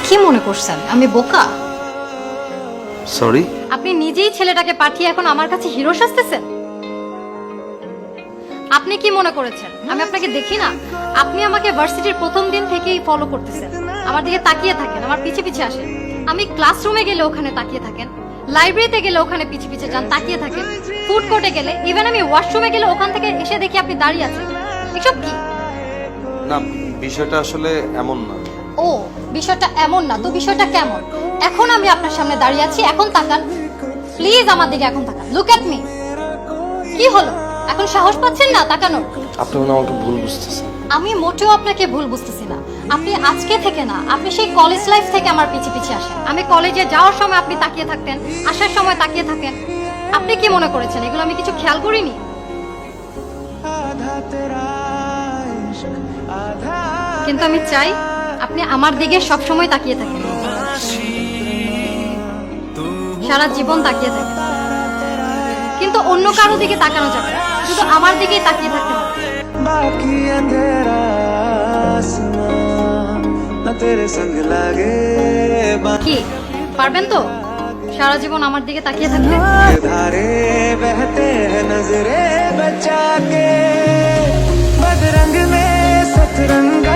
কি মনে করছেন আমি বোকা? সরি। আপনি নিজেই ছেলেটাকে পাঠিয়ে এখন আমার কাছে হিরো সাজতেছেন। আপনি কি মনে করেছেন আমি আপনাকে দেখি না? আপনি আমাকে ভার্সিটির প্রথম দিন থেকেই ফলো করতেছেন, আমার দিকে তাকিয়ে থাকেন, আমার পিছে পিছে আসেন। আমি ক্লাসরুমে গেলে ওখানে তাকিয়ে থাকেন, লাইব্রেরিতে গেলে ওখানে পিছে পিছে যান, তাকিয়ে থাকেন। ফুড কোর্টে গেলে, ইভেন আমি ওয়াশরুমে গেলে ওখান থেকে এসে দেখি আপনি দাঁড়িয়ে আছেন। এসব কি? না, বিষয়টা আসলে এমন না। ও, বিষয়টা এমন না তো বিষয়টা কেমন? এখন আমি আপনার সামনে দাঁড়িয়ে আছি, এখন তাকান প্লিজ, আমার দিকে এখন তাকান। Look at me. কি হলো, এখন সাহস পাচ্ছেন না তাকানোর? আপনি মনে হয় আমাকে ভুল বুঝতেছেন। আমি মোটেও আপনাকে ভুল বুঝতেছি না। আপনি আজকে থেকে না, আপনি সেই কলেজ লাইফ থেকে আমার পিছে পিছে আসেন। আমি কলেজে যাওয়ার সময় আপনি তাকিয়ে থাকতেন, আসার সময় তাকিয়ে থাকেন। আপনি কি মনে করেছেন এগুলো আমি কিছু খেয়াল করিনি? কিন্তু আমি চাই আপনি আমার দিকে সব সময় তাকিয়ে থাকেন, সারা জীবন তাকিয়ে থাকেন। কিন্তু অন্য কারো দিকে তাকানো যাবে না, শুধু আমার দিকেই তাকিয়ে থাকতে হবে। बाकी अंधेरा आसमां न तेरे संग लागे কি পারবেন তো সারা জীবন আমার দিকে তাকিয়ে থাকতে? धारे बहते हैं नजरे बचा के बदरंग में सतरंग